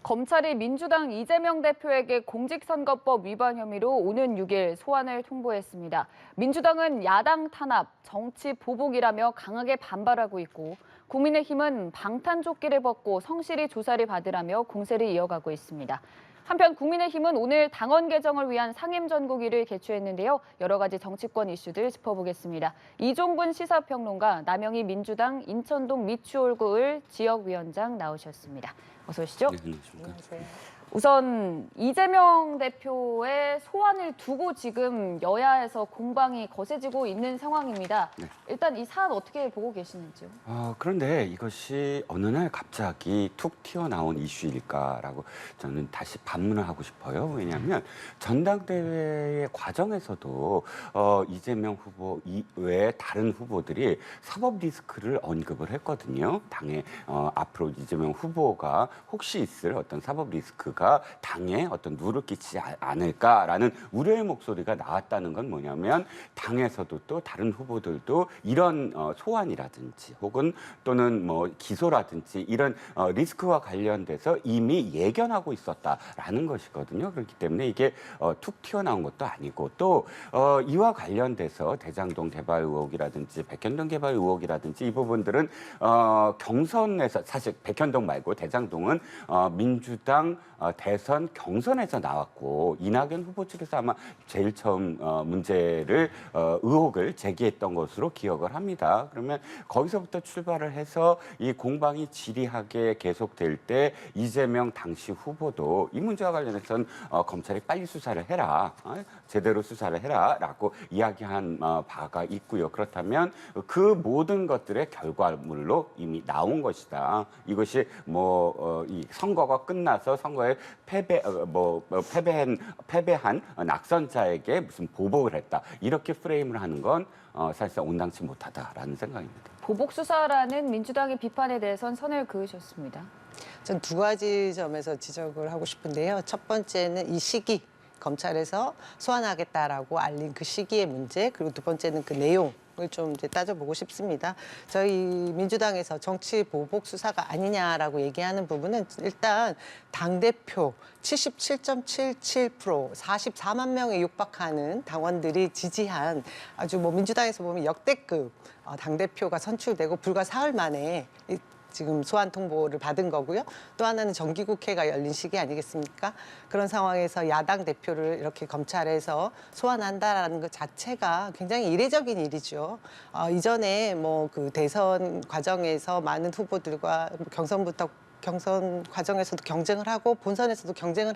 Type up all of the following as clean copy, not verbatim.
검찰이 민주당 이재명 대표에게 공직선거법 위반 혐의로 오는 6일 소환을 통보했습니다. 민주당은 야당 탄압, 정치 보복이라며 강하게 반발하고 있고 국민의힘은 방탄조끼를 벗고 성실히 조사를 받으라며 공세를 이어가고 있습니다. 한편 국민의힘은 오늘 당원 개정을 위한 상임전국위를 개최했는데요. 여러 가지 정치권 이슈들 짚어보겠습니다. 이종근 시사평론가, 남영희 민주당 인천동 미추홀구을 지역위원장 나오셨습니다. 어서 오시죠. 네, 안녕하십니까. 우선 이재명 대표의 소환을 두고 지금 여야에서 공방이 거세지고 있는 상황입니다. 네. 일단 이 사안 어떻게 보고 계시는지요? 그런데 이것이 어느 날 갑자기 툭 튀어나온 이슈일까라고 저는 다시 반문을 하고 싶어요. 왜냐하면 전당대회의 과정에서도 이재명 후보 이외에 다른 후보들이 사법 리스크를 언급을 했거든요. 당에 앞으로 이재명 후보가 혹시 있을 어떤 사법 리스크가 당에 어떤 누를 끼치지 않을까라는 우려의 목소리가 나왔다는 건 뭐냐면 당에서도 또 다른 후보들도 이런 소환이라든지 혹은 또는 뭐 기소라든지 이런 리스크와 관련돼서 이미 예견하고 있었다라는 것이거든요. 그렇기 때문에 이게 툭 튀어나온 것도 아니고 또 이와 관련돼서 대장동 개발 의혹이라든지 백현동 개발 의혹이라든지 이 부분들은 경선에서 사실 백현동 말고 대장동은 민주당 대선 경선에서 나왔고 이낙연 후보 측에서 아마 제일 처음 의혹을 제기했던 것으로 기억을 합니다. 그러면 거기서부터 출발을 해서 이 공방이 지리하게 계속될 때 이재명 당시 후보도 이 문제와 관련해서는 검찰이 빨리 수사를 해라, 제대로 수사를 해라라고 이야기한 바가 있고요. 그렇다면 그 모든 것들의 결과물로 이미 나온 것이다. 이것이 이 선거가 끝나서 선거에 패배한 낙선자에게 무슨 보복을 했다. 이렇게 프레임을 하는 건 사실상 온당치 못하다라는 생각입니다. 보복 수사라는 민주당의 비판에 대해선 선을 그으셨습니다. 전 두 가지 점에서 지적을 하고 싶은데요. 첫 번째는 이 시기, 검찰에서 소환하겠다라고 알린 그 시기의 문제, 그리고 두 번째는 그 내용. 을 좀 이제 따져보고 싶습니다. 저희 민주당에서 정치 보복 수사가 아니냐라고 얘기하는 부분은 일단 당대표 77.77%, 44만 명에 육박하는 당원들이 지지한 아주 민주당에서 보면 역대급 당대표가 선출되고 불과 사흘 만에 지금 소환 통보를 받은 거고요. 또 하나는 정기국회가 열린 시기 아니겠습니까? 그런 상황에서 야당 대표를 이렇게 검찰에서 소환한다라는 것 자체가 굉장히 이례적인 일이죠. 이전에 그 대선 과정에서 많은 후보들과 경선 과정에서도 경쟁을 하고 본선에서도 경쟁을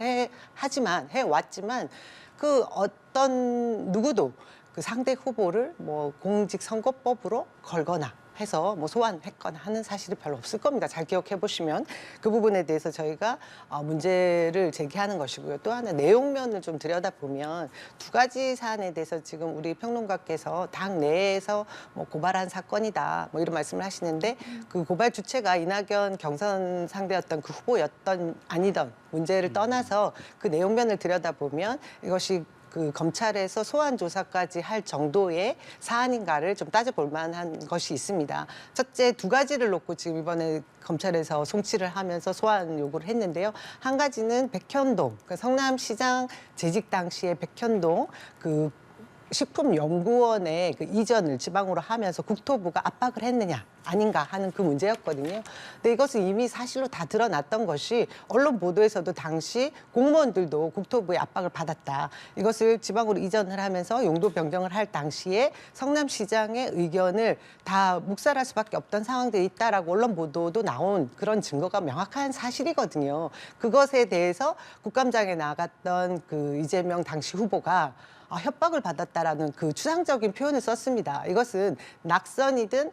해왔지만 그 어떤 누구도 그 상대 후보를 공직선거법으로 걸거나 해서 소환했거나 하는 사실이 별로 없을 겁니다. 잘 기억해 보시면 그 부분에 대해서 저희가 문제를 제기하는 것이고요. 또 하나 내용면을 좀 들여다보면 두 가지 사안에 대해서 지금 우리 평론가께서 당 내에서 고발한 사건이다 이런 말씀을 하시는데 그 고발 주체가 이낙연 경선 상대였던 그 후보였던 아니던 문제를 떠나서 그 내용면을 들여다보면 이것이 그 검찰에서 소환 조사까지 할 정도의 사안인가를 좀 따져볼 만한 것이 있습니다. 첫째, 두 가지를 놓고 지금 이번에 검찰에서 송치를 하면서 소환 요구를 했는데요. 한 가지는 백현동, 그러니까 성남시장 재직 당시에 백현동 그 식품연구원의 그 이전을 지방으로 하면서 국토부가 압박을 했느냐 아닌가 하는 그 문제였거든요. 근데 이것은 이미 사실로 다 드러났던 것이 언론 보도에서도 당시 공무원들도 국토부의 압박을 받았다. 이것을 지방으로 이전을 하면서 용도 변경을 할 당시에 성남시장의 의견을 다 묵살할 수밖에 없던 상황들이 있다라고 언론 보도도 나온 그런 증거가 명확한 사실이거든요. 그것에 대해서 국감장에 나갔던 그 이재명 당시 후보가 협박을 받았다라는 그 추상적인 표현을 썼습니다. 이것은 낙선이든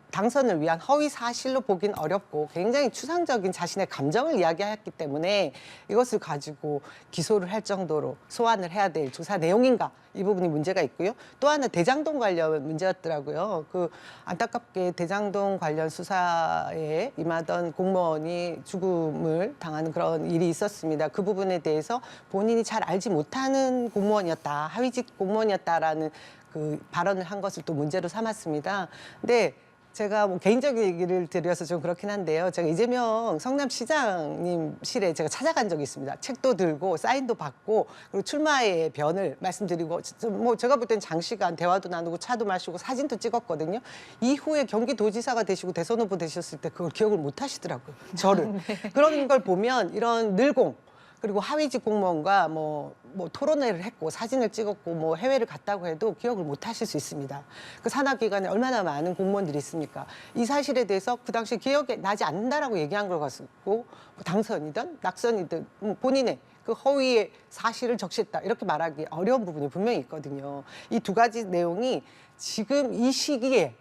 당선을 위한 허위 사실로 보긴 어렵고 굉장히 추상적인 자신의 감정을 이야기했기 때문에 이것을 가지고 기소를 할 정도로 소환을 해야 될 조사 내용인가 이 부분이 문제가 있고요. 또 하나 대장동 관련 문제였더라고요. 그 안타깝게 대장동 관련 수사에 임하던 공무원이 죽음을 당하는 그런 일이 있었습니다. 그 부분에 대해서 본인이 잘 알지 못하는 공무원이었다, 하위직 공무원이었다라는 그 발언을 한 것을 또 문제로 삼았습니다. 근데 제가 뭐 개인적인 얘기를 드려서 좀 그렇긴 한데요. 제가 이재명 성남시장님 실에 제가 찾아간 적이 있습니다. 책도 들고 사인도 받고 그리고 출마의 변을 말씀드리고 뭐 제가 볼 땐 장시간 대화도 나누고 차도 마시고 사진도 찍었거든요. 이후에 경기도지사가 되시고 대선 후보 되셨을 때 그걸 기억을 못 하시더라고요. 저를. 그런 걸 보면 이런 늘공 그리고 하위직 공무원과 뭐 토론회를 했고 사진을 찍었고 뭐 해외를 갔다고 해도 기억을 못 하실 수 있습니다. 그 산하기관에 얼마나 많은 공무원들이 있습니까? 이 사실에 대해서 그 당시 기억이 나지 않는다라고 얘기한 걸 가지고 뭐 당선이든 낙선이든 본인의 그 허위의 사실을 적시했다 이렇게 말하기 어려운 부분이 분명히 있거든요. 이 두 가지 내용이 지금 이 시기에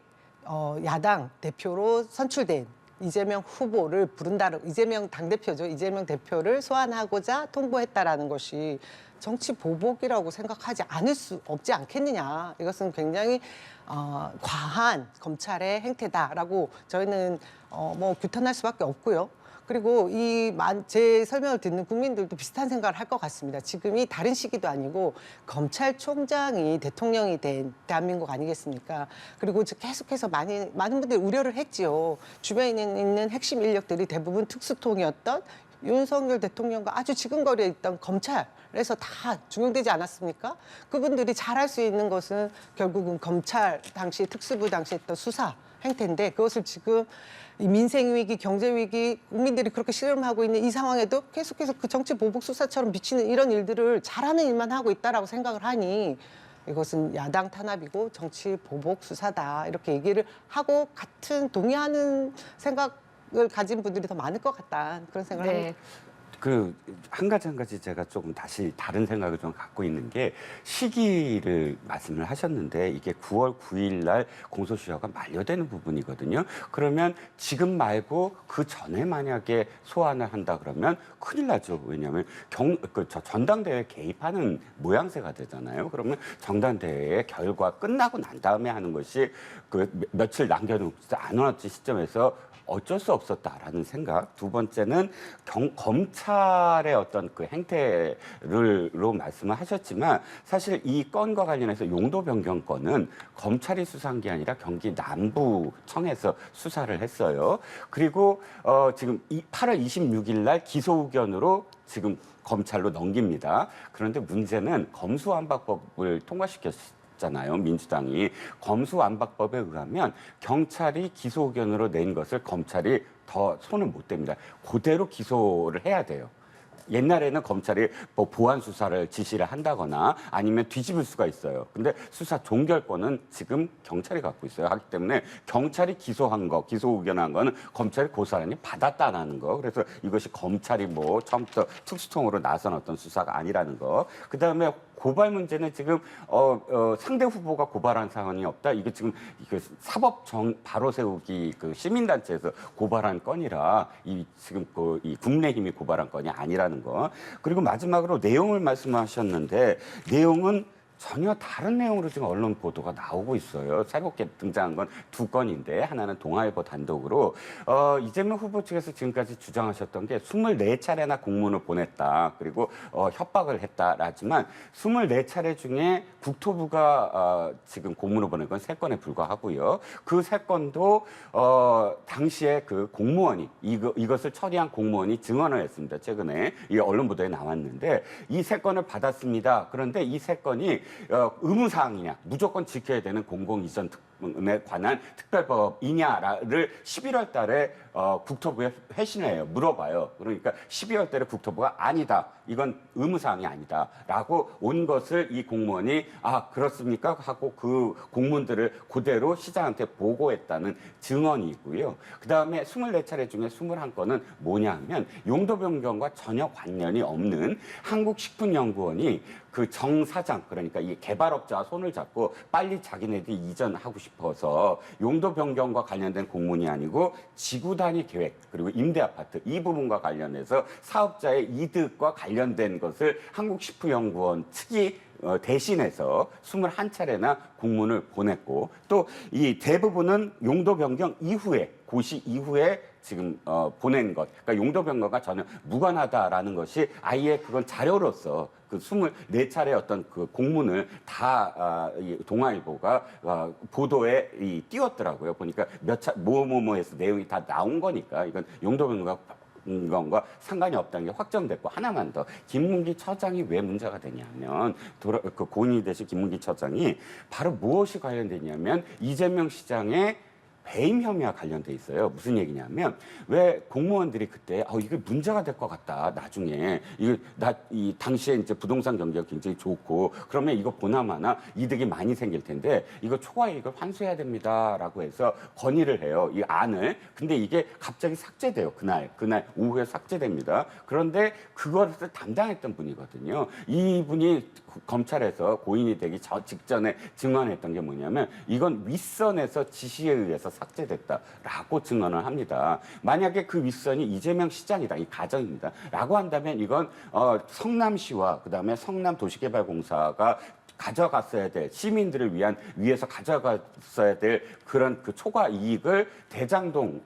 야당 대표로 선출된 이재명 후보를 부른다는 이재명 당대표죠. 이재명 대표를 소환하고자 통보했다라는 것이 정치 보복이라고 생각하지 않을 수 없지 않겠느냐. 이것은 굉장히 과한 검찰의 행태다라고 저희는 뭐 규탄할 수밖에 없고요. 그리고 제 설명을 듣는 국민들도 비슷한 생각을 할 것 같습니다. 지금이 다른 시기도 아니고 검찰총장이 대통령이 된 대한민국 아니겠습니까? 그리고 계속해서 많은 분들이 우려를 했지요. 주변에 있는 핵심 인력들이 대부분 특수통이었던 윤석열 대통령과 아주 지근거리에 있던 검찰에서 다 중용되지 않았습니까? 그분들이 잘할 수 있는 것은 결국은 검찰 당시 특수부 당시 했던 수사 행태인데 그것을 지금 이 민생 위기, 경제 위기, 국민들이 그렇게 실험하고 있는 이 상황에도 계속해서 그 정치 보복 수사처럼 비치는 이런 일들을 잘하는 일만 하고 있다라고 생각을 하니 이것은 야당 탄압이고 정치 보복 수사다 이렇게 얘기를 하고 같은 동의하는 생각을 가진 분들이 더 많을 것 같다 그런 생각을 합니다. 그 한 가지 제가 조금 다시 다른 생각을 좀 갖고 있는 게 시기를 말씀을 하셨는데 이게 9월 9일 날 공소시효가 만료되는 부분이거든요. 그러면 지금 말고 그 전에 만약에 소환을 한다 그러면 큰일 나죠. 왜냐하면 전당대회에 개입하는 모양새가 되잖아요. 그러면 전당대회 결과 끝나고 난 다음에 하는 것이 그 며칠 남겨놓지 않았지 시점에서 어쩔 수 없었다라는 생각. 두 번째는 검찰의 어떤 그 행태로 말씀을 하셨지만 사실 이 건과 관련해서 용도 변경 건은 검찰이 수사한 게 아니라 경기 남부청에서 수사를 했어요. 그리고 지금 8월 26일 날 기소 의견으로 지금 검찰로 넘깁니다. 그런데 문제는 검수완박법을 통과시켰잖아요. 민주당이. 검수완박법에 의하면 경찰이 기소 의견으로 낸 것을 검찰이 더 손을 못 댑니다. 그대로 기소를 해야 돼요. 옛날에는 검찰이 뭐 보완 수사를 지시를 한다거나 아니면 뒤집을 수가 있어요. 근데 수사 종결권은 지금 경찰이 갖고 있어요. 하기 때문에 경찰이 기소한 거, 기소 의견한 거는 검찰이 그 사람이 받았다라는 거. 그래서 이것이 검찰이 뭐 처음부터 특수통으로 나선 어떤 수사가 아니라는 거. 그다음에 고발 문제는 지금 상대 후보가 고발한 사안이 없다. 이게 지금 사법 바로 세우기 그 시민단체에서 고발한 건이라 지금 이 국민의힘이 고발한 건이 아니라는 거. 그리고 마지막으로 내용을 말씀하셨는데 내용은 전혀 다른 내용으로 지금 언론 보도가 나오고 있어요. 새롭게 등장한 건 두 건인데 하나는 동아일보 단독으로 이재명 후보 측에서 지금까지 주장하셨던 게 24차례나 공문을 보냈다. 그리고 협박을 했다라지만 24차례 중에 국토부가 지금 공문을 보낸 건 3건에 불과하고요. 그 3건도 당시에 그 공무원이 이것을 처리한 공무원이 증언을 했습니다. 최근에 이 언론 보도에 나왔는데 이 3건을 받았습니다. 그런데 이 3건이 의무사항이냐, 무조건 지켜야 되는 공공이전 에 관한 특별법이냐를 11월 달에 국토부에 회신을 해요. 물어봐요. 그러니까 12월 달에 국토부가 아니다. 이건 의무사항이 아니다. 라고 온 것을 이 공무원이 그렇습니까? 하고 그 공문들을 그대로 시장한테 보고했다는 증언이고요. 그다음에 24차례 중에 21건은 뭐냐 하면 용도 변경과 전혀 관련이 없는 한국식품연구원이 그 정 사장, 그러니까 이 개발업자와 손을 잡고 빨리 자기네들이 이전하고 싶어서 용도 변경과 관련된 공문이 아니고 지구 단위 계획 그리고 임대 아파트 이 부분과 관련해서 사업자의 이득과 관련된 것을 한국식품연구원 측이 대신해서 21차례나 공문을 보냈고 또 이 대부분은 용도 변경 이후에 고시 이후에 지금 보낸 것, 그러니까 용도 변경과 전혀 무관하다라는 것이 아예 그건 자료로서 그 24차례 어떤 그 공문을 다 이 동아일보가 보도에 띄웠더라고요. 보니까 뭐뭐뭐해서 내용이 다 나온 거니까 이건 용도 변경과 상관이 없다는 게 확정됐고, 하나만 더, 김문기 처장이 왜 문제가 되냐면 그 고인이 되신 김문기 처장이 바로 무엇이 관련되냐면 이재명 시장의 배임 혐의와 관련돼 있어요. 무슨 얘기냐면 왜 공무원들이 그때 이게 문제가 될 것 같다. 나중에 이 당시에 이제 부동산 경기가 굉장히 좋고 그러면 이거 보나마나 이득이 많이 생길 텐데 이거 초과 이익을 환수해야 됩니다라고 해서 건의를 해요. 이 안을. 근데 이게 갑자기 삭제돼요. 그날 오후에 삭제됩니다. 그런데 그것을 담당했던 분이거든요. 이분이 검찰에서 고인이 되기 직전에 증언했던 게 뭐냐면 이건 윗선에서 지시에 의해서 삭제됐다라고 증언을 합니다. 만약에 그 윗선이 이재명 시장이다, 이 가정입니다. 라고 한다면 이건 성남시와 그다음에 성남도시개발공사가 가져갔어야 될, 시민들을 위해서 가져갔어야 될 그런 그 초과 이익을 대장동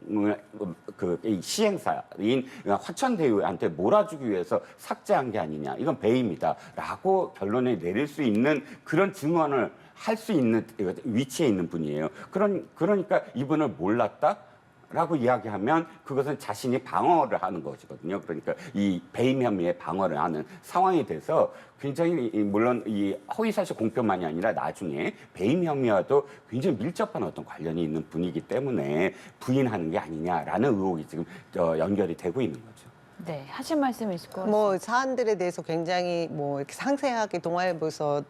이 시행사인 화천대유한테 몰아주기 위해서 삭제한 게 아니냐, 이건 배임이다라고 결론을 내릴 수 있는 그런 증언을 할 수 있는 위치에 있는 분이에요. 그러니까 이분을 몰랐다? 라고 이야기하면 그것은 자신이 방어를 하는 것이거든요. 그러니까 이 배임 혐의에 방어를 하는 상황이 돼서 굉장히 물론 이 허위사실 공표만이 아니라 나중에 배임 혐의와도 굉장히 밀접한 어떤 관련이 있는 분이기 때문에 부인하는 게 아니냐라는 의혹이 지금 연결이 되고 있는 거죠. 네, 하신 말씀 있을 것 같습니다. 뭐 사안들에 대해서 굉장히 뭐 이렇게 상세하게 동아일보에서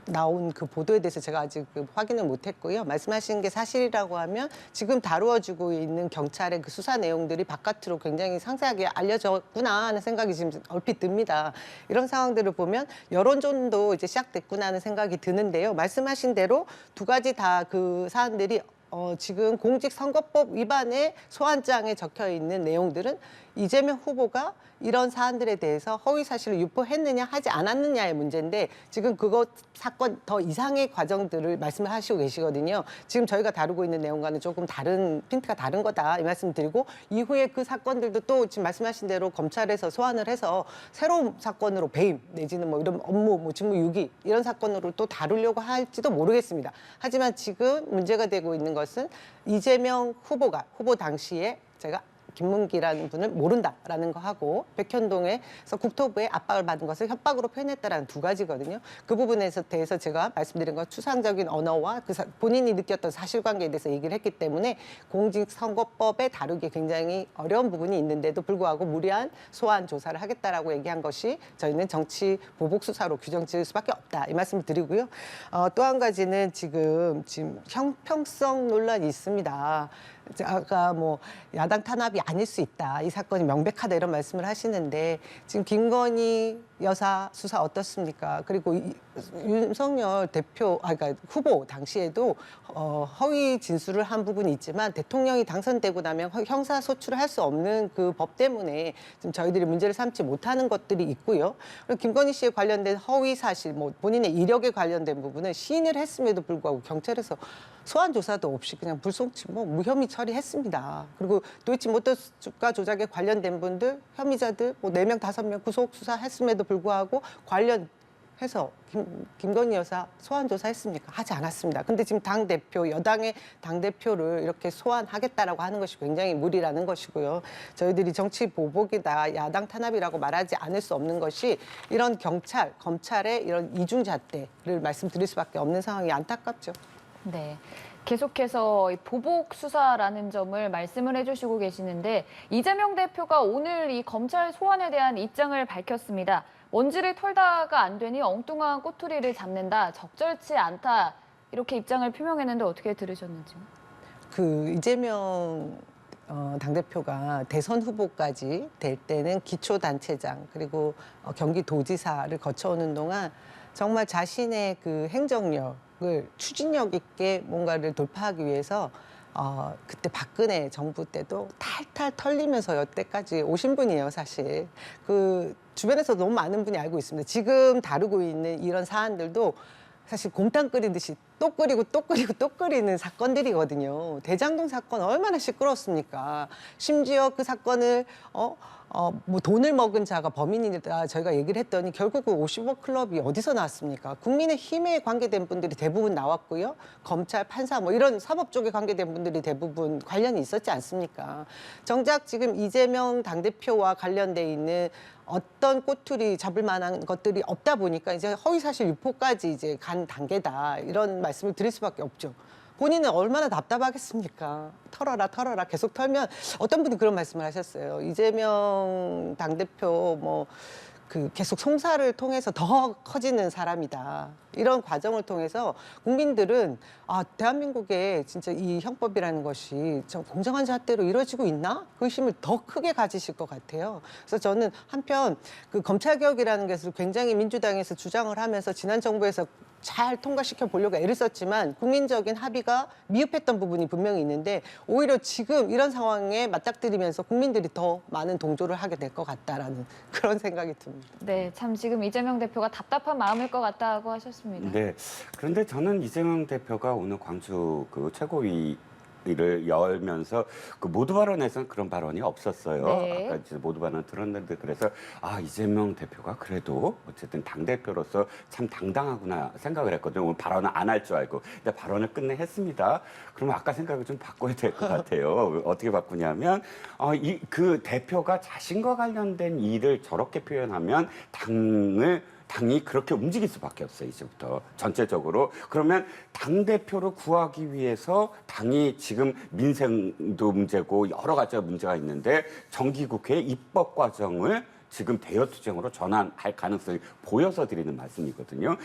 나온 그 보도에 대해서 제가 아직 확인을 못했고요. 말씀하신 게 사실이라고 하면 지금 다루어지고 있는 경찰의 그 수사 내용들이 바깥으로 굉장히 상세하게 알려졌구나 하는 생각이 지금 얼핏 듭니다. 이런 상황들을 보면 여론전도 이제 시작됐구나 하는 생각이 드는데요. 말씀하신 대로 두 가지 다 그 사안들이 지금 공직선거법 위반의 소환장에 적혀 있는 내용들은 이재명 후보가 이런 사안들에 대해서 허위 사실을 유포했느냐 하지 않았느냐의 문제인데 지금 그것 사건 더 이상의 과정들을 말씀을 하시고 계시거든요. 지금 저희가 다루고 있는 내용과는 조금 다른 핀트가 다른 거다 이 말씀 드리고 이후에 그 사건들도 또 지금 말씀하신 대로 검찰에서 소환을 해서 새로운 사건으로 배임 내지는 뭐 이런 업무 뭐 직무유기 이런 사건으로 또 다루려고 할지도 모르겠습니다. 하지만 지금 문제가 되고 있는 것은 이재명 후보가 후보 당시에 제가 김문기라는 분을 모른다라는 거 하고 백현동에서 국토부에 압박을 받은 것을 협박으로 표현했다라는 두 가지거든요. 그 부분에 대해서 제가 말씀드린 건 추상적인 언어와 본인이 느꼈던 사실관계에 대해서 얘기를 했기 때문에 공직선거법에 다루기 굉장히 어려운 부분이 있는데도 불구하고 무리한 소환 조사를 하겠다라고 얘기한 것이 저희는 정치 보복 수사로 규정 지을 수밖에 없다 이 말씀을 드리고요. 또 한 가지는 지금 형평성 논란이 있습니다. 아까 뭐 야당 탄압이 아닐 수 있다. 이 사건이 명백하다 이런 말씀을 하시는데 지금 김건희 여사 수사 어떻습니까? 그리고 윤석열 대표, 그러니까 후보 당시에도 허위 진술을 한 부분이 있지만 대통령이 당선되고 나면 형사 소출을 할 수 없는 그 법 때문에 지금 저희들이 문제를 삼지 못하는 것들이 있고요. 그리고 김건희 씨에 관련된 허위 사실, 뭐 본인의 이력에 관련된 부분은 시인을 했음에도 불구하고 경찰에서 소환 조사도 없이 그냥 불송치 무혐의 처리했습니다. 그리고 도이치모터 주가 조작에 관련된 분들, 혐의자들 뭐 4명, 5명 구속 수사했음에도 불구하고 관련해서 김건희 여사 소환 조사했습니까? 하지 않았습니다. 근데 지금 당대표, 여당의 당대표를 이렇게 소환하겠다라고 하는 것이 굉장히 무리라는 것이고요. 저희들이 정치 보복이다, 야당 탄압이라고 말하지 않을 수 없는 것이 이런 경찰, 검찰의 이런 이중잣대를 말씀드릴 수밖에 없는 상황이 안타깝죠. 네. 계속해서 보복 수사라는 점을 말씀을 해주시고 계시는데 이재명 대표가 오늘 이 검찰 소환에 대한 입장을 밝혔습니다. 먼지를 털다가 안 되니 엉뚱한 꼬투리를 잡는다, 적절치 않다 이렇게 입장을 표명했는데 어떻게 들으셨는지요? 그 이재명 당대표가 대선 후보까지 될 때는 기초단체장 그리고 경기도지사를 거쳐오는 동안 정말 자신의 그 행정력을 추진력 있게 뭔가를 돌파하기 위해서 그때 박근혜 정부 때도 탈탈 털리면서 여태까지 오신 분이에요, 사실. 그 주변에서 너무 많은 분이 알고 있습니다. 지금 다루고 있는 이런 사안들도 사실 곰탕 끓인 듯이 또 끓이고 또 끓이고 또 끓이는 사건들이거든요. 대장동 사건 얼마나 시끄러웠습니까? 심지어 그 사건을 뭐 돈을 먹은 자가 범인이다 저희가 얘기를 했더니 결국 그 50억 클럽이 어디서 나왔습니까? 국민의힘에 관계된 분들이 대부분 나왔고요. 검찰, 판사 뭐 이런 사법 쪽에 관계된 분들이 대부분 관련이 있었지 않습니까? 정작 지금 이재명 당대표와 관련돼 있는 어떤 꼬투리 잡을 만한 것들이 없다 보니까 이제 허위사실 유포까지 이제 간 단계다 이런 말씀을 드릴 수밖에 없죠. 본인은 얼마나 답답하겠습니까? 털어라 계속 털면 어떤 분이 그런 말씀을 하셨어요. 이재명 당대표 뭐 그 계속 송사를 통해서 더 커지는 사람이다. 이런 과정을 통해서 국민들은 대한민국에 진짜 이 형법이라는 것이 좀 공정한 잣대로 이루어지고 있나? 그 의심을 더 크게 가지실 것 같아요. 그래서 저는 한편 그 검찰개혁이라는 것을 굉장히 민주당에서 주장을 하면서 지난 정부에서 잘 통과시켜 보려고 애를 썼지만 국민적인 합의가 미흡했던 부분이 분명히 있는데 오히려 지금 이런 상황에 맞닥뜨리면서 국민들이 더 많은 동조를 하게 될 것 같다라는 그런 생각이 듭니다. 네, 참 지금 이재명 대표가 답답한 마음일 것 같다고 하셨습니다. 네. 그런데 저는 이재명 대표가 오늘 광주 그 최고위를 열면서 그 모두 발언에서는 그런 발언이 없었어요. 네. 아까 이제 모두 발언 들었는데 그래서 이재명 대표가 그래도 어쨌든 당 대표로서 참 당당하구나 생각을 했거든요. 오늘 발언을 안 할 줄 알고. 근데 발언을 끝내 했습니다. 그러면 아까 생각을 좀 바꿔야 될 것 같아요. 어떻게 바꾸냐면 그 대표가 자신과 관련된 일을 저렇게 표현하면 당이 그렇게 움직일 수밖에 없어요, 이제부터. 전체적으로. 그러면 당대표를 구하기 위해서 당이 지금 민생도 문제고 여러 가지가 문제가 있는데 정기국회 입법 과정을 지금 대여투쟁으로 전환할 가능성이 보여서 드리는 말씀이거든요.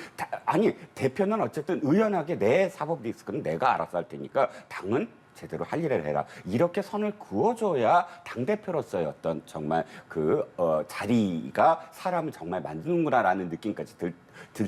대표는 어쨌든 의연하게 내 사법 리스크는 내가 알아서 할 테니까 당은 제대로 할 일을 해라. 이렇게 선을 그어줘야 당대표로서의 어떤 정말 자리가 사람을 정말 만드는구나라는 느낌까지 들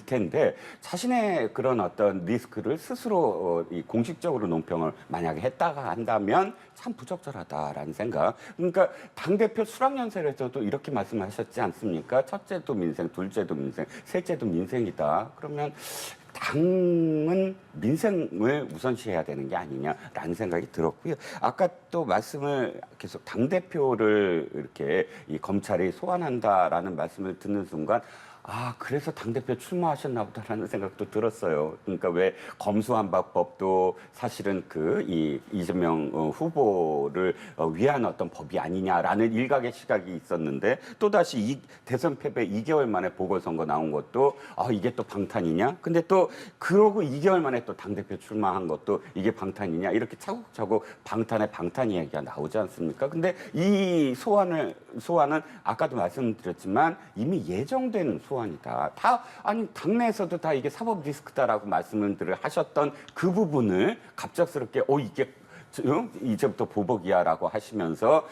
텐데 자신의 그런 어떤 리스크를 스스로 공식적으로 논평을 만약에 했다가 한다면 참 부적절하다라는 생각. 그러니까 당대표 수락연설에서도 이렇게 말씀하셨지 않습니까? 첫째도 민생, 둘째도 민생, 셋째도 민생이다. 그러면 당은 민생을 우선시해야 되는 게 아니냐라는 생각이 들었고요. 아까 또 말씀을 계속 당대표를 이렇게 이 검찰이 소환한다라는 말씀을 듣는 순간 그래서 당대표 출마하셨나 보다라는 생각도 들었어요. 그러니까 왜 검수완박법도 사실은 이재명 후보를 위한 어떤 법이 아니냐라는 일각의 시각이 있었는데 또다시 대선 패배 2개월 만에 보궐선거 나온 것도 이게 또 방탄이냐? 근데 또 그러고 2개월 만에 또 당대표 출마한 것도 이게 방탄이냐? 이렇게 차곡차곡 방탄의 방탄 이야기가 나오지 않습니까? 근데 이 소환은 아까도 말씀드렸지만 이미 예정된 소환이다. 당내에서도 다 이게 사법 리스크다라고 말씀을 하셨던 그 부분을 갑작스럽게 이게 이제부터 보복이야라고 하시면서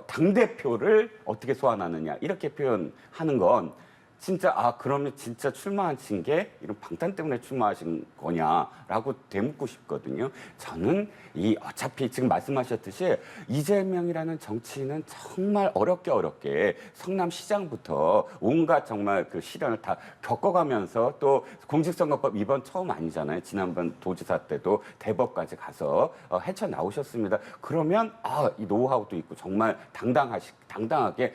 당대표를 어떻게 소환하느냐 이렇게 표현하는 건 진짜 그러면 진짜 출마하신 게 이런 방탄 때문에 출마하신 거냐라고 되묻고 싶거든요. 저는 어차피 지금 말씀하셨듯이 이재명이라는 정치인은 정말 어렵게 성남시장부터 온갖 정말 그 시련을 다 겪어가면서 또 공직선거법 이번 처음 아니잖아요. 지난번 도지사 때도 대법까지 가서 헤쳐나오셨습니다. 그러면 이 노하우도 있고 정말 당당하게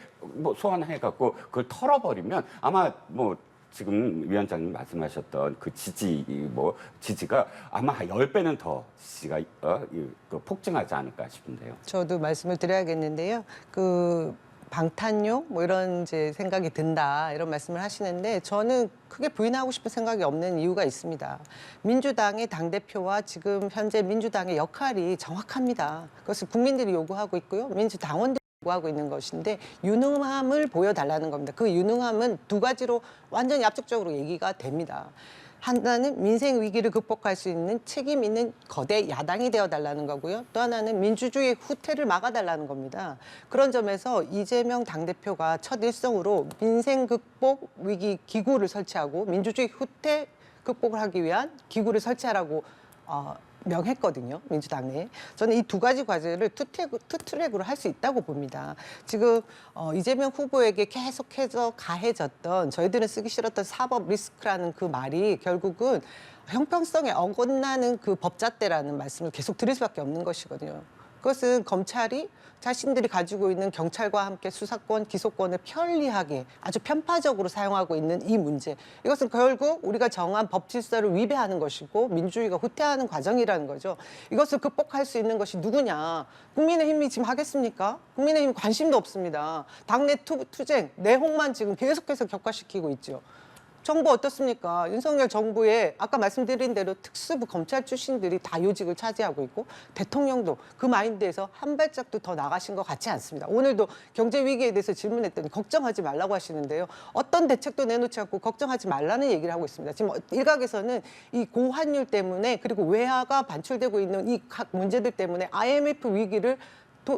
소환해갖고 그걸 털어버리면 아마 지금 위원장님 말씀하셨던 그 지지가 아마 10배는 더 지지가 폭증하지 않을까 싶은데요. 저도 말씀을 드려야겠는데요. 방탄용 이런 이제 생각이 든다 이런 말씀을 하시는데 저는 크게 부인하고 싶은 생각이 없는 이유가 있습니다. 민주당의 당대표와 지금 현재 민주당의 역할이 정확합니다. 그것을 국민들이 요구하고 있고요. 민주당원들이 요구하고 있는 것인데 유능함을 보여달라는 겁니다. 그 유능함은 두 가지로 완전히 압축적으로 얘기가 됩니다. 하나는 민생 위기를 극복할 수 있는 책임 있는 거대 야당이 되어달라는 거고요. 또 하나는 민주주의 후퇴를 막아달라는 겁니다. 그런 점에서 이재명 당대표가 첫 일성으로 민생 극복 위기 기구를 설치하고 민주주의 후퇴 극복을 하기 위한 기구를 설치하라고 명했거든요, 민주당 내에. 저는 이 두 가지 과제를 투트랙으로 할 수 있다고 봅니다. 지금 이재명 후보에게 계속해서 가해졌던, 저희들은 쓰기 싫었던 사법 리스크라는 그 말이 결국은 형평성에 어긋나는 그 법잣대라는 말씀을 계속 드릴 수밖에 없는 것이거든요. 그것은 검찰이 자신들이 가지고 있는 경찰과 함께 수사권, 기소권을 편리하게 아주 편파적으로 사용하고 있는 이 문제. 이것은 결국 우리가 정한 법 질서를 위배하는 것이고 민주주의가 후퇴하는 과정이라는 거죠. 이것을 극복할 수 있는 것이 누구냐? 국민의힘이 지금 하겠습니까? 국민의힘 관심도 없습니다. 당내 투쟁, 내홍만 지금 계속해서 격화시키고 있죠. 정부 어떻습니까? 윤석열 정부에 아까 말씀드린 대로 특수부 검찰 출신들이 다 요직을 차지하고 있고 대통령도 그 마인드에서 한 발짝도 더 나가신 것 같지 않습니다. 오늘도 경제 위기에 대해서 질문했더니 걱정하지 말라고 하시는데요. 어떤 대책도 내놓지 않고 걱정하지 말라는 얘기를 하고 있습니다. 지금 일각에서는 이 고환율 때문에 그리고 외화가 반출되고 있는 이 각 문제들 때문에 IMF 위기를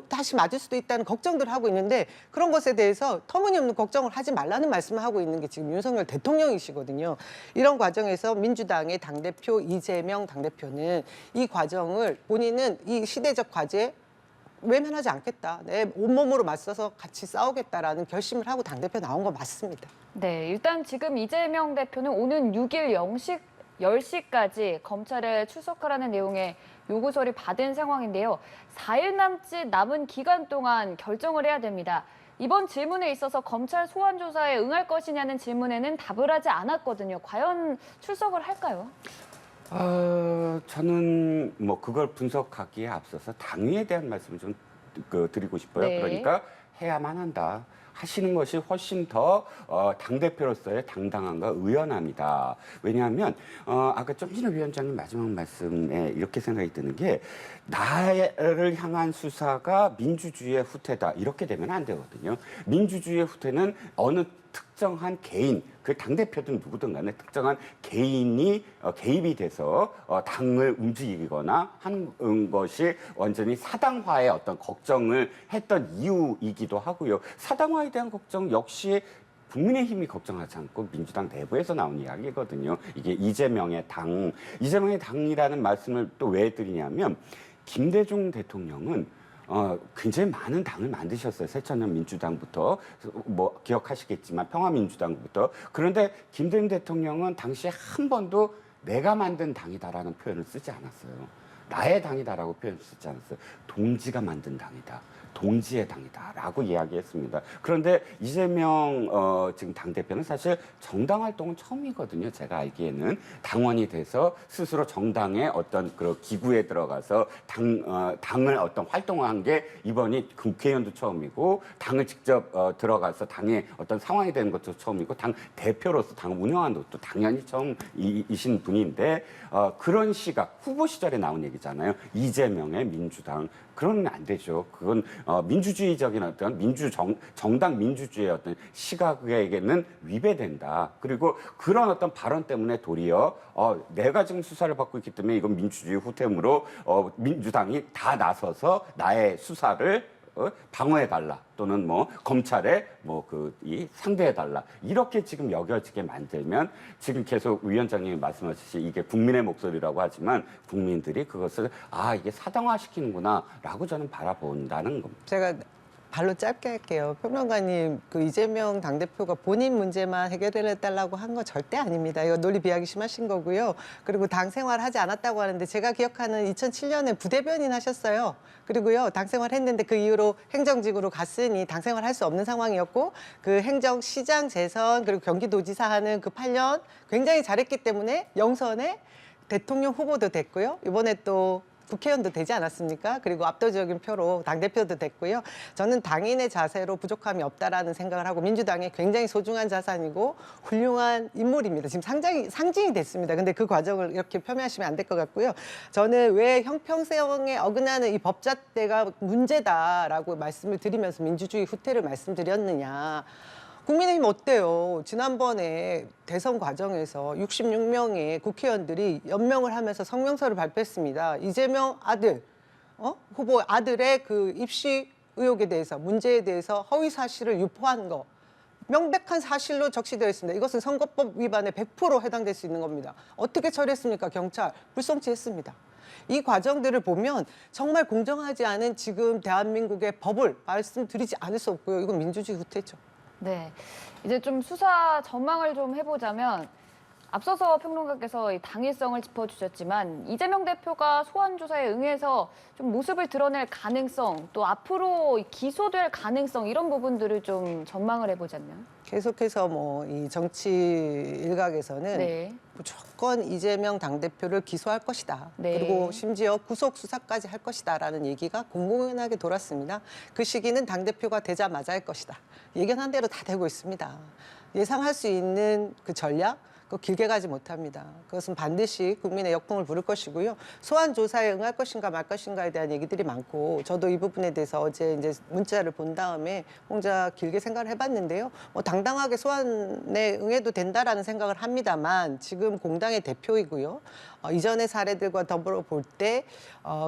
다시 맞을 수도 있다는 걱정들을 하고 있는데 그런 것에 대해서 터무니없는 걱정을 하지 말라는 말씀을 하고 있는 게 지금 윤석열 대통령이시거든요. 이런 과정에서 민주당의 당대표 이재명 당대표는 이 과정을 본인은 이 시대적 과제에 외면하지 않겠다. 내 온몸으로 맞서서 같이 싸우겠다라는 결심을 하고 당대표 나온 거 맞습니다. 네, 일단 지금 이재명 대표는 오는 6일 10시까지 검찰에 출석하라는 내용의 요구서를 받은 상황인데요. 4일 남은 기간 동안 결정을 해야 됩니다. 이번 질문에 있어서 검찰 소환 조사에 응할 것이냐는 질문에는 답을 하지 않았거든요. 과연 출석을 할까요? 저는 뭐 그걸 분석하기에 앞서서 당위에 대한 말씀을 좀 드리고 싶어요. 네. 그러니까 해야만 한다. 하시는 것이 훨씬 더 당대표로서의 당당함과 의연함이다. 왜냐하면 아까 점진호 위원장님 마지막 말씀에 이렇게 생각이 드는 게 나를 향한 수사가 민주주의의 후퇴다. 이렇게 되면 안 되거든요. 민주주의의 후퇴는 어느 특정한 개인, 그 당대표든 누구든 간에 특정한 개인이 개입이 돼서 당을 움직이거나 하는 것이 완전히 사당화의 어떤 걱정을 했던 이유이기도 하고요. 사당화에 대한 걱정 역시 국민의힘이 걱정하지 않고 민주당 내부에서 나온 이야기거든요. 이게 이재명의 당이라는 말씀을 또 왜 드리냐면 김대중 대통령은 굉장히 많은 당을 만드셨어요. 새천년 민주당부터 뭐 기억하시겠지만 평화민주당부터. 그런데 김대중 대통령은 당시에 한 번도 내가 만든 당이다라는 표현을 쓰지 않았어요. 나의 당이다라고 표현을 쓰지 않았어요. 동지가 만든 당이다. 동지의 당이다라고 이야기했습니다. 그런데 이재명 지금 당대표는 사실 정당 활동은 처음이거든요. 제가 알기에는 당원이 돼서 스스로 정당의 어떤 그런 기구에 들어가서 당을 어떤 활동한 게 이번이 국회의원도 처음이고 당을 직접 들어가서 당의 어떤 상황이 되는 것도 처음이고 당 대표로서 당을 운영하는 것도 당연히 처음이신 분인데 그런 시각 후보 시절에 나온 얘기잖아요. 이재명의 민주당. 그러면 안 되죠. 그건 민주주의적인 어떤 정당 민주주의의 어떤 시각에게는 위배된다. 그리고 그런 어떤 발언 때문에 도리어 내가 지금 수사를 받고 있기 때문에 이건 민주주의 후퇴물로 민주당이 다 나서서 나의 수사를 방어해달라 또는 뭐 검찰에 이 상대해달라 이렇게 지금 여겨지게 만들면 지금 계속 위원장님이 말씀하셨듯이 이게 국민의 목소리라고 하지만 국민들이 그것을 이게 사당화시키는구나라고 저는 바라본다는 겁니다. 제가 발로 짧게 할게요. 평론가님, 그 이재명 당대표가 본인 문제만 해결해달라고 한 거 절대 아닙니다. 이거 논리 비하기 심하신 거고요. 그리고 당 생활하지 않았다고 하는데 제가 기억하는 2007년에 부대변인 하셨어요. 그리고요, 당 생활했는데 그 이후로 행정직으로 갔으니 당 생활할 수 없는 상황이었고 그 행정시장 재선 그리고 경기도지사 하는 그 8년 굉장히 잘했기 때문에 영선에 대통령 후보도 됐고요. 이번에 또 국회의원도 되지 않았습니까? 그리고 압도적인 표로 당대표도 됐고요. 저는 당인의 자세로 부족함이 없다라는 생각을 하고 민주당의 굉장히 소중한 자산이고 훌륭한 인물입니다. 지금 상징이 됐습니다. 근데 그 과정을 이렇게 폄훼하시면 안 될 것 같고요. 저는 왜 형평성에 어긋나는 이 법잣대가 문제다라고 말씀을 드리면서 민주주의 후퇴를 말씀드렸느냐. 국민의힘 어때요? 지난번에 대선 과정에서 66명의 국회의원들이 연명을 하면서 성명서를 발표했습니다. 이재명 아들, 후보 아들의 그 입시 의혹에 대해서, 문제에 대해서 허위 사실을 유포한 거. 명백한 사실로 적시되어 있습니다. 이것은 선거법 위반에 100% 해당될 수 있는 겁니다. 어떻게 처리했습니까? 경찰 불송치했습니다. 이 과정들을 보면 정말 공정하지 않은 지금 대한민국의 법을 말씀드리지 않을 수 없고요. 이건 민주주의 후퇴죠. 네. 이제 좀 수사 전망을 좀 해보자면 앞서서 평론가께서 이 당위성을 짚어주셨지만 이재명 대표가 소환 조사에 응해서 좀 모습을 드러낼 가능성, 또 앞으로 기소될 가능성 이런 부분들을 좀 전망을 해보자면. 계속해서 뭐 이 정치 일각에서는 네. 무조건 이재명 당대표를 기소할 것이다. 네. 그리고 심지어 구속 수사까지 할 것이다라는 얘기가 공공연하게 돌았습니다. 그 시기는 당대표가 되자마자 할 것이다. 예견한 대로 다 되고 있습니다. 예상할 수 있는 그 전략, 그 길게 가지 못합니다. 그것은 반드시 국민의 역풍을 부를 것이고요. 소환 조사에 응할 것인가 말 것인가에 대한 얘기들이 많고 저도 이 부분에 대해서 어제 이제 문자를 본 다음에 혼자 길게 생각을 해봤는데요. 뭐 당당하게 소환에 응해도 된다라는 생각을 합니다만 지금 공당의 대표이고요. 이전의 사례들과 더불어 볼 때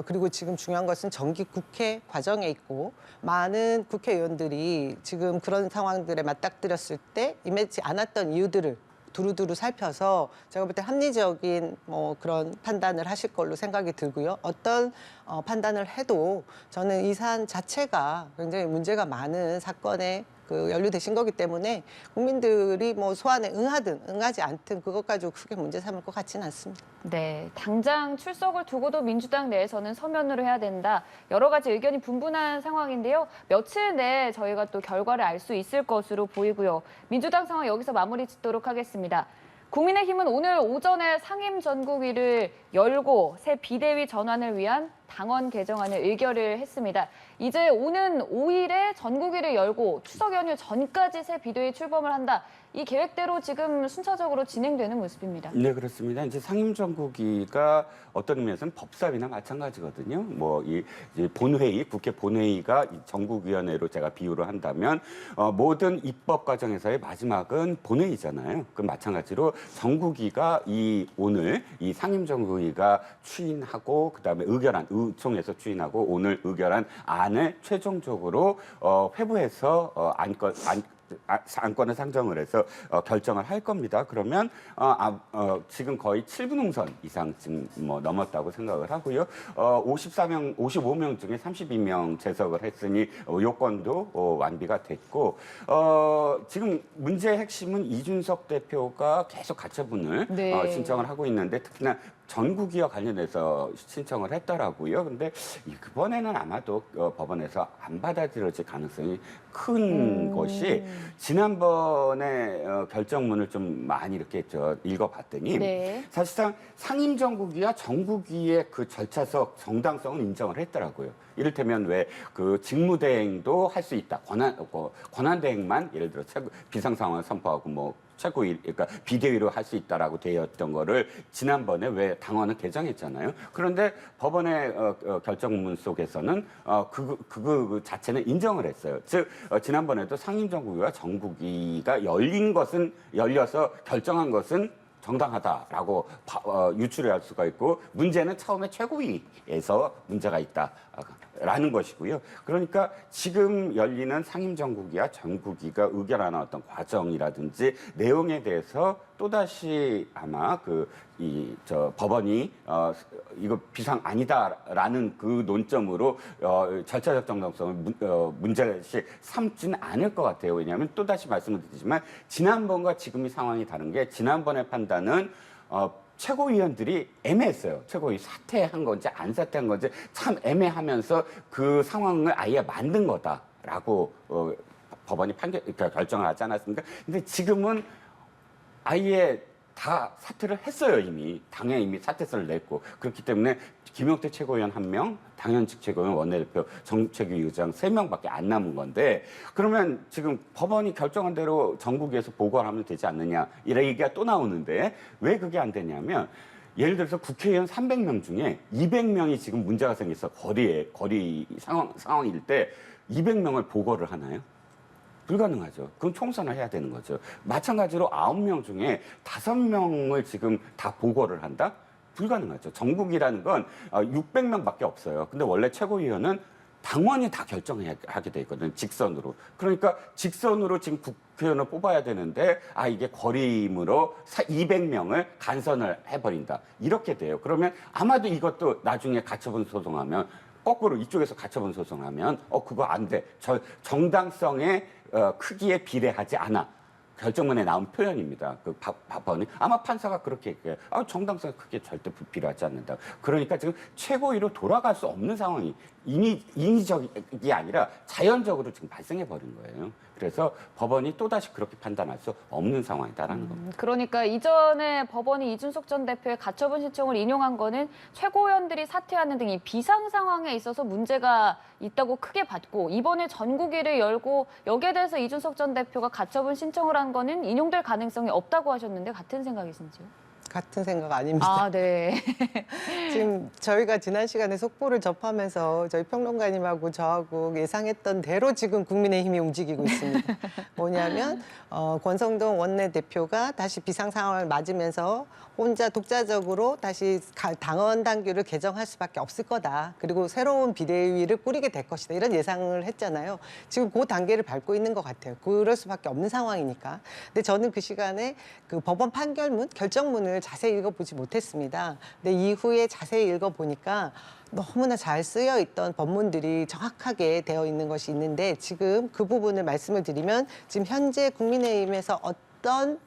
그리고 지금 중요한 것은 정기 국회 과정에 있고 많은 국회의원들이 지금 그런 상황들에 맞닥뜨렸을 때 임하지 않았던 이유들을 두루두루 살펴서 제가 볼 때 합리적인 뭐 그런 판단을 하실 걸로 생각이 들고요. 어떤 판단을 해도 저는 이 사안 자체가 굉장히 문제가 많은 사건에 연루되신 거기 때문에 국민들이 뭐 소환에 응하든 응하지 않든 그것 가지고 크게 문제 삼을 것 같지는 않습니다. 네, 당장 출석을 두고도 민주당 내에서는 서면으로 해야 된다. 여러 가지 의견이 분분한 상황인데요. 며칠 내에 저희가 또 결과를 알 수 있을 것으로 보이고요. 민주당 상황 여기서 마무리 짓도록 하겠습니다. 국민의힘은 오늘 오전에 상임 전국위를 열고 새 비대위 전환을 위한 당원 개정안을 의결을 했습니다. 이제 오는 5일에 전국위를 열고 추석 연휴 전까지 새 비대위 출범을 한다. 이 계획대로 지금 순차적으로 진행되는 모습입니다. 네, 그렇습니다. 이제 상임정국위가 어떤 의미에서는 법사위나 마찬가지거든요. 뭐 이 본회의, 국회 본회의가 이 전국위원회로 제가 비유를 한다면 모든 입법 과정에서의 마지막은 본회의잖아요. 그 마찬가지로 정국위가 오늘 이 상임정국위가 추인하고 그다음에 의결한 의총에서 추인하고 오늘 의결한 안을 최종적으로 회부해서 안건을 상정을 해서 결정을 할 겁니다. 그러면 지금 거의 7분 홍선 이상 지금 뭐 넘었다고 생각을 하고요. 55명 중에 32명 재석을 했으니 요건도 완비가 됐고 지금 문제의 핵심은 이준석 대표가 계속 가처분을 네. 신청을 하고 있는데 특히나 전국위와 관련해서 신청을 했더라고요. 근데 이번에는 아마도 법원에서 안 받아들여질 가능성이 큰 것이 지난번에 결정문을 좀 많이 이렇게 읽어봤더니 네. 사실상 상임정국위와 정국위의 그 절차적 정당성은 인정을 했더라고요. 이를테면 왜 그 직무대행도 할 수 있다. 권한대행만 예를 들어 비상 상황을 선포하고 뭐 최고위, 그러니까 비대위로 할 수 있다라고 되어 있던 거를 지난번에 왜 당원을 개정했잖아요. 그런데 법원의 결정문 속에서는 그 자체는 인정을 했어요. 즉 지난번에도 상임정국위와 정국위가 열려서 결정한 것은 정당하다라고 유추를 할 수가 있고 문제는 처음에 최고위에서 문제가 있다라는 것이고요. 그러니까 지금 열리는 상임정국위와 정국위가 의결하는 어떤 과정이라든지 내용에 대해서 또다시 아마 법원이 이거 비상 아니다라는 그 논점으로 절차적 정당성을 문제시 삼지는 않을 것 같아요. 왜냐하면 또다시 말씀을 드리지만 지난번과 지금의 상황이 다른 게 지난번의 판단은 최고위원들이 애매했어요. 최고위 사퇴한 건지 안 사퇴한 건지 참 애매하면서 그 상황을 아예 만든 거다라고 법원이 결정을 하지 않았습니까? 근데 지금은 아예 다 사퇴를 했어요. 이미 당에 이미 사퇴서를 냈고 그렇기 때문에 김용태 최고위원 1명, 당연직 최고위원 원내대표, 정책위 의장 3명밖에 안 남은 건데 그러면 지금 법원이 결정한 대로 전국위에서 보고를 하면 되지 않느냐 이런 얘기가 또 나오는데 왜 그게 안 되냐면 예를 들어서 국회의원 300명 중에 200명이 지금 문제가 생겨서 거리 상황일 때 200명을 보고를 하나요? 불가능하죠. 그럼 총선을 해야 되는 거죠. 마찬가지로 9명 중에 5명을 지금 다 보고를 한다? 불가능하죠. 전국이라는 건 600명밖에 없어요. 근데 원래 최고위원은 당원이 다 결정하게 돼 있거든요. 직선으로. 그러니까 직선으로 지금 국회의원을 뽑아야 되는데 이게 거리임으로 200명을 간선을 해버린다. 이렇게 돼요. 그러면 아마도 이것도 나중에 가처분 소송하면 거꾸로 이쪽에서 가처분 소송하면 그거 안 돼. 정당성의 크기에 비례하지 않아. 결정문에 나온 표현입니다. 그 법원이 아마 판사가 그렇게 얘기해요. 정당성 크게 절대 불필요하지 않는다. 그러니까 지금 최고위로 돌아갈 수 없는 상황이 인위적이 아니라 자연적으로 지금 발생해 버린 거예요. 그래서 법원이 또다시 그렇게 판단할 수 없는 상황이다라는 겁니다. 그러니까 이전에 법원이 이준석 전 대표의 가처분 신청을 인용한 거는 최고위원들이 사퇴하는 등 이 비상 상황에 있어서 문제가 있다고 크게 봤고 이번에 전국위를 열고 여기에 대해서 이준석 전 대표가 가처분 신청을 한 거는 인용될 가능성이 없다고 하셨는데 같은 생각이신지요? 같은 생각 아닙니다. 네. 지금 저희가 지난 시간에 속보를 접하면서 저희 평론가님하고 저하고 예상했던 대로 지금 국민의힘이 움직이고 있습니다. 뭐냐면 권성동 원내대표가 다시 비상 상황을 맞으면서 혼자 독자적으로 다시 당원 당규를 개정할 수밖에 없을 거다. 그리고 새로운 비대위를 꾸리게 될 것이다. 이런 예상을 했잖아요. 지금 그 단계를 밟고 있는 것 같아요. 그럴 수밖에 없는 상황이니까. 근데 저는 그 시간에 그 법원 판결문, 결정문을 자세히 읽어보지 못했습니다. 근데 이후에 자세히 읽어보니까 너무나 잘 쓰여 있던 법문들이 정확하게 되어 있는 것이 있는데 지금 그 부분을 말씀을 드리면 지금 현재 국민의힘에서 어떤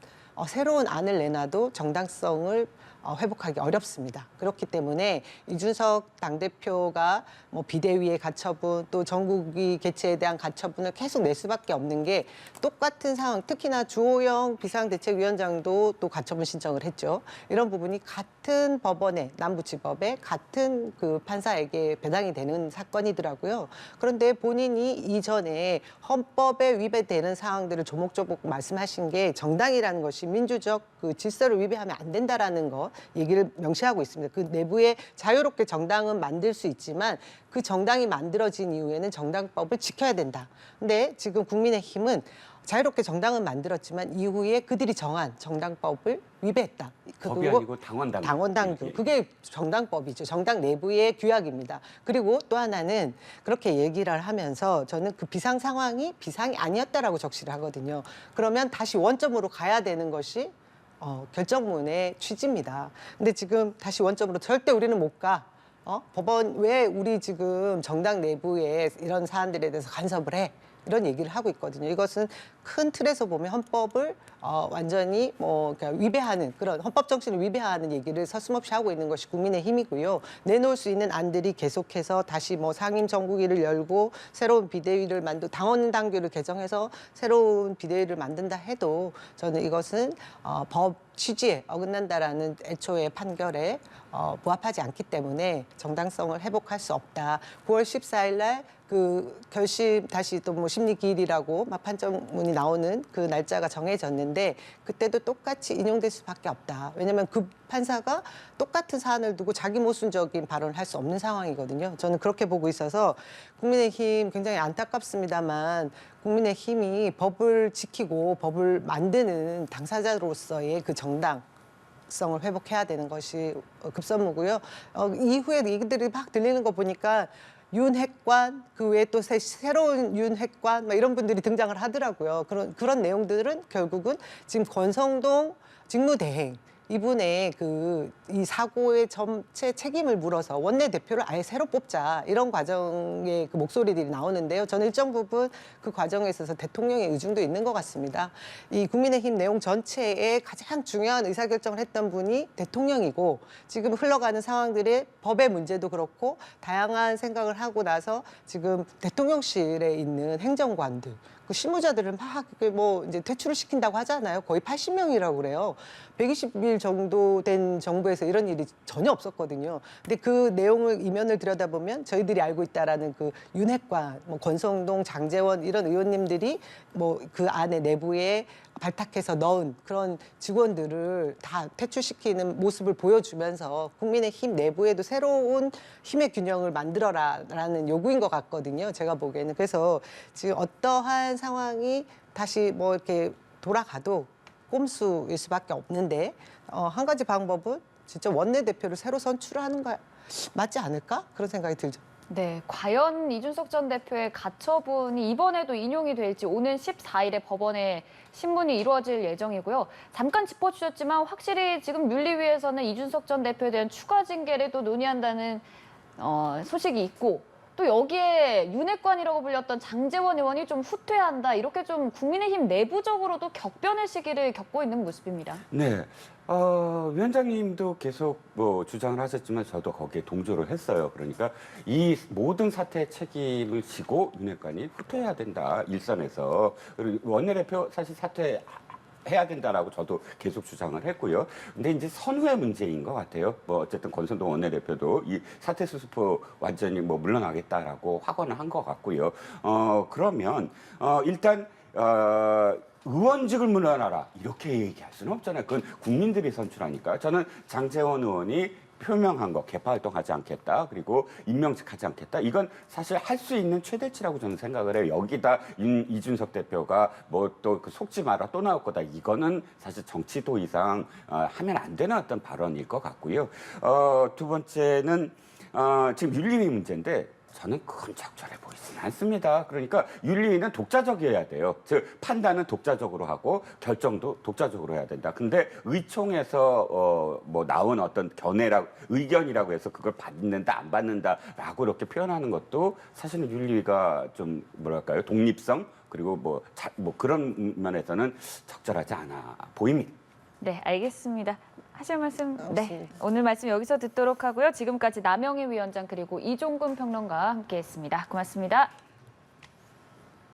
새로운 안을 내놔도 정당성을 회복하기 어렵습니다. 그렇기 때문에 이준석 당대표가 뭐 비대위의 가처분 또 전국위 개최에 대한 가처분을 계속 낼 수밖에 없는 게 똑같은 상황, 특히나 주호영 비상대책위원장도 또 가처분 신청을 했죠. 이런 부분이 같은 법원에 남부지법에 같은 그 판사에게 배당이 되는 사건이더라고요. 그런데 본인이 이전에 헌법에 위배되는 사항들을 조목조목 말씀하신 게 정당이라는 것이 민주적 그 질서를 위배하면 안 된다라는 것 얘기를 명시하고 있습니다. 그 내부에 자유롭게 정당은 만들 수 있지만 그 정당이 만들어진 이후에는 정당법을 지켜야 된다. 근데 지금 국민의힘은 자유롭게 정당은 만들었지만 이후에 그들이 정한 정당법을 위배했다. 법이 아니고 당원당규. 당원당규. 그게 정당법이죠. 정당 내부의 규약입니다. 그리고 또 하나는 그렇게 얘기를 하면서 저는 그 비상 상황이 비상이 아니었다라고 적시를 하거든요. 그러면 다시 원점으로 가야 되는 것이 결정문의 취지입니다. 근데 지금 다시 원점으로 절대 우리는 못 가. 법원 왜 우리 지금 정당 내부에 이런 사안들에 대해서 간섭을 해? 이런 얘기를 하고 있거든요. 이것은 큰 틀에서 보면 헌법을 완전히 그러니까 위배하는 그런 헌법 정신을 위배하는 얘기를 서슴없이 하고 있는 것이 국민의힘이고요. 내놓을 수 있는 안들이 계속해서 다시 상임 정국위를 열고 새로운 비대위를 당원 당규를 개정해서 새로운 비대위를 만든다 해도 저는 이것은 법 취지에 어긋난다라는 애초의 판결에 부합하지 않기 때문에 정당성을 회복할 수 없다. 9월 14일 날 그 결심 다시 또 심리 기일이라고 판정문이 나오는 그 날짜가 정해졌는데 그때도 똑같이 인용될 수밖에 없다. 왜냐하면 그 판사가 똑같은 사안을 두고 자기 모순적인 발언을 할 수 없는 상황이거든요. 저는 그렇게 보고 있어서 국민의힘 굉장히 안타깝습니다만 국민의힘이 법을 지키고 법을 만드는 당사자로서의 그 정당성을 회복해야 되는 것이 급선무고요. 이후에 얘기들이 막 들리는 거 보니까 윤핵관, 그 외에 또 새로운 윤핵관, 이런 분들이 등장을 하더라고요. 그런 내용들은 결국은 지금 권성동 직무대행, 이분의 이 사고의 전체 책임을 물어서 원내대표를 아예 새로 뽑자 이런 과정의 그 목소리들이 나오는데요. 저는 일정 부분 그 과정에 있어서 대통령의 의중도 있는 것 같습니다. 이 국민의힘 내용 전체에 가장 중요한 의사결정을 했던 분이 대통령이고 지금 흘러가는 상황들의 법의 문제도 그렇고 다양한 생각을 하고 나서 지금 대통령실에 있는 행정관들 그 실무자들을 막 이제 퇴출을 시킨다고 하잖아요. 거의 80명이라고 그래요. 120일 정도 된 정부에서 이런 일이 전혀 없었거든요. 근데 그 내용을 이면을 들여다보면 저희들이 알고 있다라는 그 윤핵관, 권성동, 장제원 이런 의원님들이 그 안에 내부에 발탁해서 넣은 그런 직원들을 다 퇴출시키는 모습을 보여주면서 국민의힘 내부에도 새로운 힘의 균형을 만들어라라는 요구인 것 같거든요. 제가 보기에는. 그래서 지금 어떠한 상황이 다시 이렇게 돌아가도 꼼수일 수밖에 없는데 한 가지 방법은 진짜 원내대표를 새로 선출하는 거 맞지 않을까? 그런 생각이 들죠. 네, 과연 이준석 전 대표의 가처분이 이번에도 인용이 될지 오는 14일에 법원에 신문이 이루어질 예정이고요. 잠깐 짚어주셨지만 확실히 지금 윤리위에서는 이준석 전 대표에 대한 추가 징계를 또 논의한다는 소식이 있고 또 여기에 윤핵관이라고 불렸던 장제원 의원이 좀 후퇴한다. 이렇게 좀 국민의힘 내부적으로도 격변의 시기를 겪고 있는 모습입니다. 네. 위원장님도 계속 뭐 주장을 하셨지만 저도 거기에 동조를 했어요. 그러니까 이 모든 사태의 책임을 지고 윤핵관이 후퇴해야 된다. 일선에서. 그리고 원내대표 사실 사퇴해야 된다라고 저도 계속 주장을 했고요. 근데 이제 선후의 문제인 것 같아요. 뭐 어쨌든 권선동 원내대표도 이 사퇴 수습후 완전히 뭐 물러나겠다라고 확언을 한 것 같고요. 그러면 일단 의원직을 물러나라 이렇게 얘기할 수는 없잖아요. 그건 국민들이 선출하니까. 저는 장제원 의원이 표명한 거 개파 활동하지 않겠다. 그리고 임명직하지 않겠다. 이건 사실 할 수 있는 최대치라고 저는 생각을 해요. 여기다 이준석 대표가 뭐 또 속지 마라 또 나올 거다. 이거는 사실 정치도 이상 하면 안 되는 어떤 발언일 것 같고요. 두 번째는 지금 윤리위 문제인데 저는 그건 적절해 보이지는 않습니다. 그러니까 윤리위는 독자적이어야 돼요. 즉 판단은 독자적으로 하고 결정도 독자적으로 해야 된다. 근데 의총에서 뭐 나온 어떤 의견이라고 해서 그걸 받는다 안 받는다라고 이렇게 표현하는 것도 사실은 윤리위가 좀 뭐랄까요 독립성 그리고 뭐 그런 면에서는 적절하지 않아 보입니다. 네, 알겠습니다. 하실 말씀, 네, 없습니다. 오늘 말씀 여기서 듣도록 하고요. 지금까지 남영희 위원장 그리고 이종근 평론가와 함께했습니다. 고맙습니다.